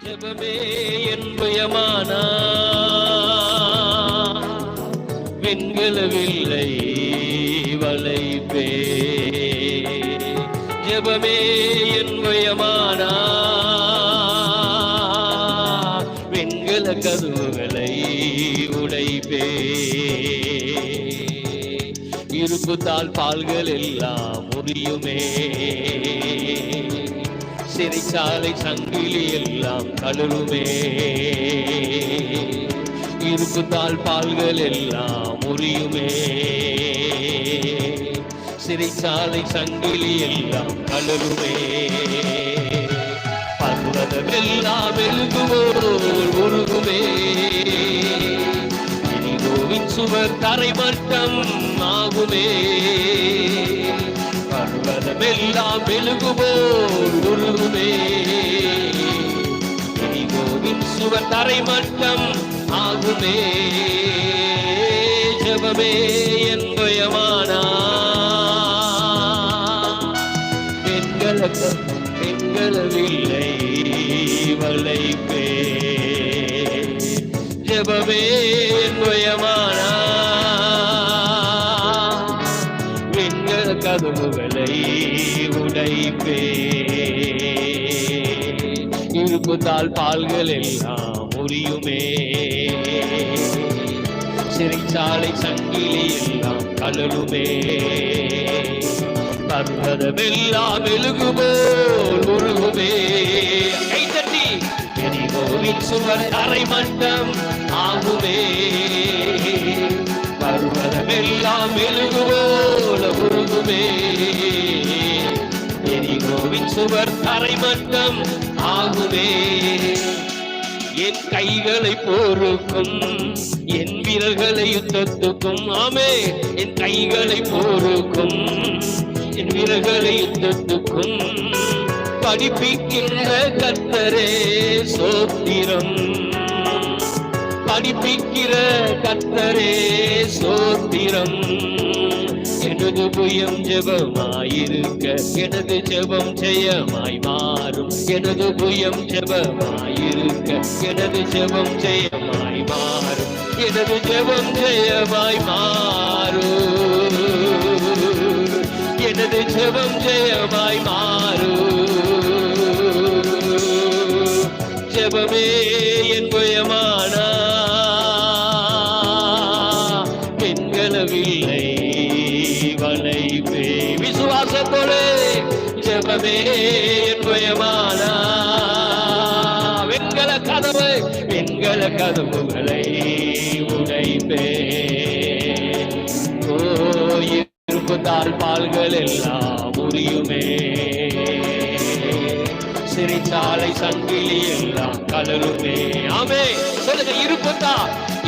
ஜெபமே என் பயமானா வெண்கலவில்லை வளைப்பே. ஜெபமே என் பயமானா வெண்கல கதவுகளை உடைப்பே. இருப்புத்தால் பால்கள் எல்லாம் முறியுமே, சிறைச்சாலை சங்கிலி எல்லாம் கழுவுமே. இருப்புத்தால் பால்கள் எல்லாம் முறியுமே, சிறைச்சாலை சங்கிலி எல்லாம் கழுவுமே. பர்வதமெல்லாம் வெல்குவோர் உருகுமே, எரிகோவின் சுவர் தரைமட்டம் ஆகுமே. பர்வதமெல்லாம் வெல்குவோர் உருகுமே, எரிகோவின் சுவர் தரைமட்டம் ஆகுமே. ஜெபமே என் பயமானா பெண்களவில்லை வளைப்பே. ஜெபமே என் பயமானா வெண்கல கதவுகளை உடைப்பே. இருப்புத்தால் பால்கள் எல்லாம் முறியுமே, சிறைச்சாலை சங்கிலி எல்லாம் கழலுமே. பர்வதமெல்லாம் மெழுகுபோல் உருகுமே. கைதட்டி எரிகோவின் சுவர் அரைமட்டம் ஆகுமே. பர்வதமெல்லாம் மெழுகுபோல் உருகுமே, எரிகோவின் சுவர் அரைமட்டம் ஆகுமே. என் கைகளை போருக்கும், என் விரல்களை யுத்தத்துக்கும். ஆமே, என் கைகளை போருக்கும், என் விரல்களை யுத்தத்துக்கும் படிப்பிக்கின்ற கர்த்தரே சோத்திரம். படிப்பிக்கிற கர்த்தரே சோத்திரம். எனது புயம் ஜெபமாயிருக்க எனது ஜெபம் ஜெயமாய் மாறும். எனது புயம் ஜெபமாயிருக்க எனது ஜெபம் ஜெயமாய் மாறும். எனது ஜெபம் ஜெயமாய் மாறும். எனது ஜெபம் ஜெயமாய் மாறும். ஜெபமே என் பயமானா பெண்களவில்லை வளைப்பே. விசுவாசத்தோடு ஜெபமே என் பயமானா வெண்கல கதவு வெண்கல கதவுகளை உடைப்பே. ஓ இருப்புத்தால் பால்கள் எல்லாம் முறியுமே, சிறைச்சாலை சங்கிலி எல்லாம் கழலுமே. ஆமே சொல்லுங்க,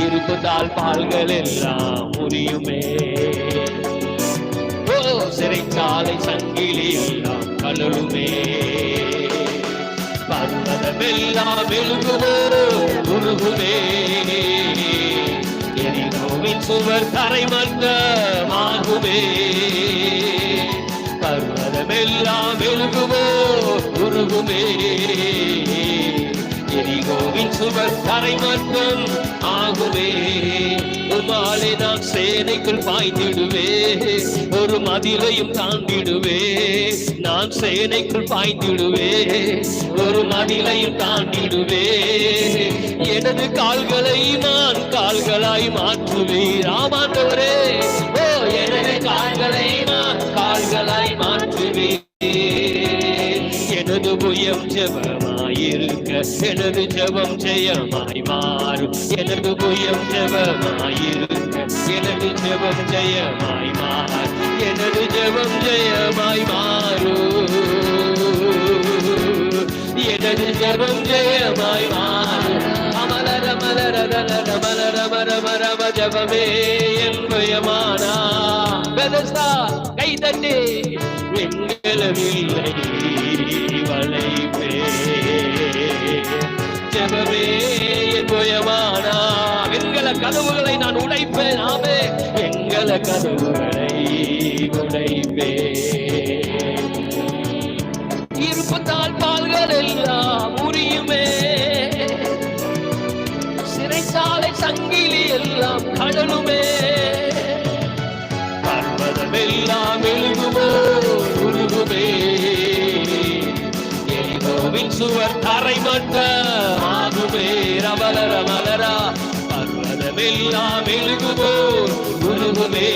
இருப்புத்தால் பால்கள் எல்லாம் முறியுமே. ஓ சிறைச்சாலை சங்கிலி எல்லாம் கழலுமே. பர்வதமெல்லாம் வெல்குமோ உருகுமே, எரிகோவின் சுவர் தரைமட்டமாகுமே. பர்வதமெல்லாம் வெல்குமோ உருகுமே, எரிகோவின் சுவர் தரைமட்டம் ஆகுமே. உமாலே நான் சேனைக்குள் பாய்ந்திடுவே, ஒரு மதிலையும் தாண்டிடுவே. நான் சேனைக்குள் பாய்ந்திடுவே, ஒரு மதிலையும் தாண்டிடுவே. எனது கால்களை நான் கால்களாய் மாற்றுவேன். ஆமாண்டவரே, ஓ எனது கால்களை நான் கால்களாய் மாற்றுவேன். எனது புயம் ஜெபமாயிருக்க எனது ஜெபம் ஜெயமாய் மாறும். எனது புயம் ஜெபமாயிருக்க எனது ஜெபம் ஜெயமாய் மாறும். எனது ஜெபம் ஜெயமாய் மாறும். எனது ஜெபம் ஜெயமாய் மாறும். அமலர மலர மலர மலர மரமரம ஜெபமே என் பயமானா. பெதஸ்தா கை தட்டி வெண்கலவில்லை வளைப்பே. ஜெபமே என் பயமானா வெண்கல கதவுகளை நான் உடைப்பேன். ஆமே வெண்கல கதவுகளை உடைப்பேன். இருப்புத்தால் பால்கள் எல்லாம் முறியுமே, சுவர் தரை மட்டமாகுமே. ரபலர மலரா பர்வதமெல்லாம் மெழுகுமோ உருகுமே.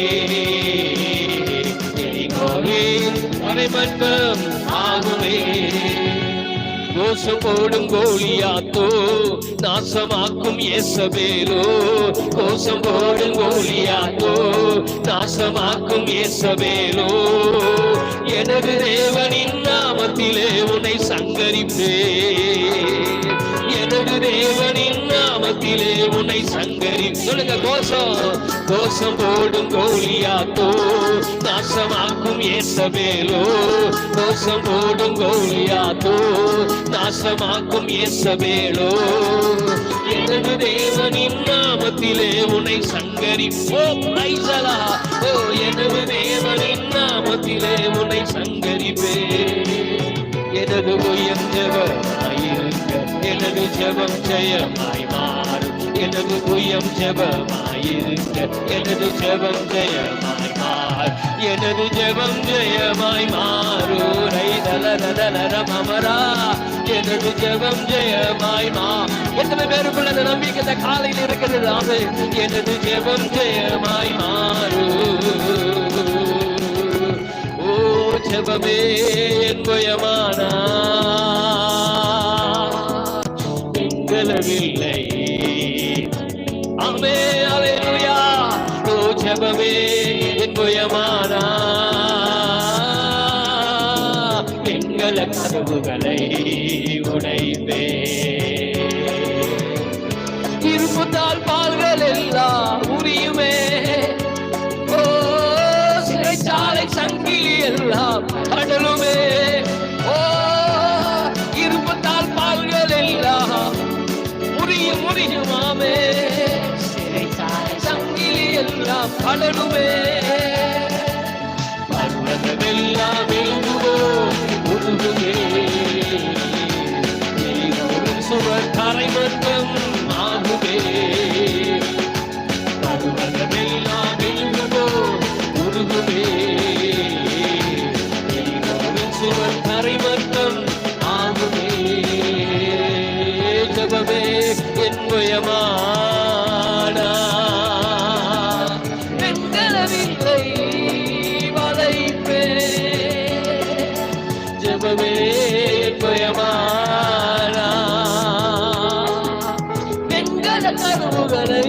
எரிகோவின் தரை மட்டம் ஆகுமே. கோஷம் போடும் கோலியாத்தோ நாசமாக்கும் இயேசபேலோ. கோஷம் போடும் கோலியாத்தோ நாசமாக்கும் இயேசபேலோ. எனது தேவனின் நாமத்திலே உன்னை சங்கரிப்பே. எனது தேவனின் நாமத்திலே உன்னை சங்கரி. சொல்லுங்க கோஷம். கோஷம் போடும் கோலியாத்தோ நாசமாக்கும் இயேசபேலோ. கோஷம் போடும் கோலியாத்தோ நாசமாக்கும் இயேசபேலோ. எனது தேவனின் நாமத்திலே உன்னை சங்கரிப்போ. பிரைஸலா. ஓ எனது தேவனின் நாமத்திலே உன்னை சங்கரிப்பே. எனது உயர் ஜெபமாயிருக்க எனது ஜெபம் ஜெயமாய் மாறும். எனது உயம் ஜெபமாயிருக்க எனது ஜெபம் ஜெயமாய் மாறும். எனது ஜெபம் ஜெயமாய் மாறும். எனது ஜெபம் ஜெயமாய் மாறும். எத்தனை பேருக்குள்ள அந்த நம்பிக்கை இந்த காலையில் இருக்கிறது? ஆமே. எனது ஜெபம் ஜெயமாய் மாறும். ஓ ஜெபமே என் பயமானா எங்களவில்லை. ஆமே அல்லேலூயா. ஓ ஜெபமே என் பயமானா எங்கள கதவுகளை உடைப்பே. இருப்புத்தால் பால்கள் எல்லாம் உரியுமே. ஓ சிறைச்சாலை சங்கிலி எல்லாம் கடலுமே. ஓ இருப்புத்தால் பால்கள் எல்லாம் உரியும் உரியுமாமே. சிறைச்சாலை சங்கிலி எல்லாம் கடலுமே. பர்வதமெல்லாம் விழுகுமோ உருகுமே. சுவர் தரை மட்டும் ஆகுமே. பர்வதமெல்லாம் விழுகுமோ உருகுமே. சுவர் தரை மட்டும் ஆகுமே. ஜெபமே என் பயமானா வெண்கலவில்லை வளைப்பே. ஜெபமே என் பயமானா வெண்கல கதவுகளை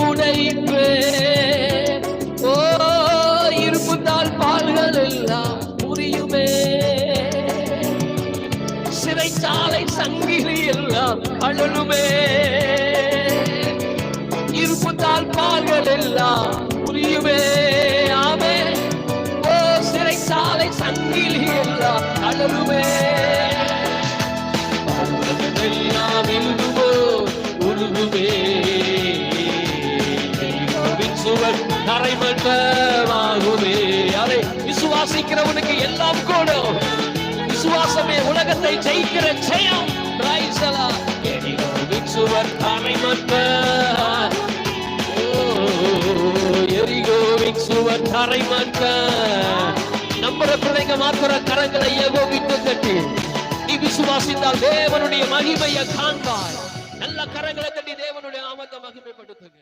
உடைப்பே. ஓ இருப்புத்தால் பால்கள் எல்லாம் புரியுமே. சிறைச்சாலை சங்கிலி எல்லாம் அழலுமே. இருப்புத்தால் பால்கள் எல்லாம் புரியுமே. ஆமே. ஓ சிறைச்சாலை சங்கிலி எல்லாம் அழலுமே. எல்லாம் இழுகுமோ உருகுமே. சுவர் தரை மட்டமாகுமே. அதை விசுவாசிக்கிறவனுக்கு எல்லாம் கூடும். விசுவாசமே உலகத்தை ஜெயிக்கிற ஜெயம். சுவர் தரை மட்டம். எரிகோவின் சுவர் தரை மட்டம். நம்புற பிள்ளைங்க மாத்திர கரங்களை ஏகோபித்து கட்டி நீ விசுவாசித்தால் தேவனுடைய மகிமையை காண்பாய். நல்ல கரங்களை தட்டி தேவனுடைய நாமத்தை மகிமைப்படுத்துங்க.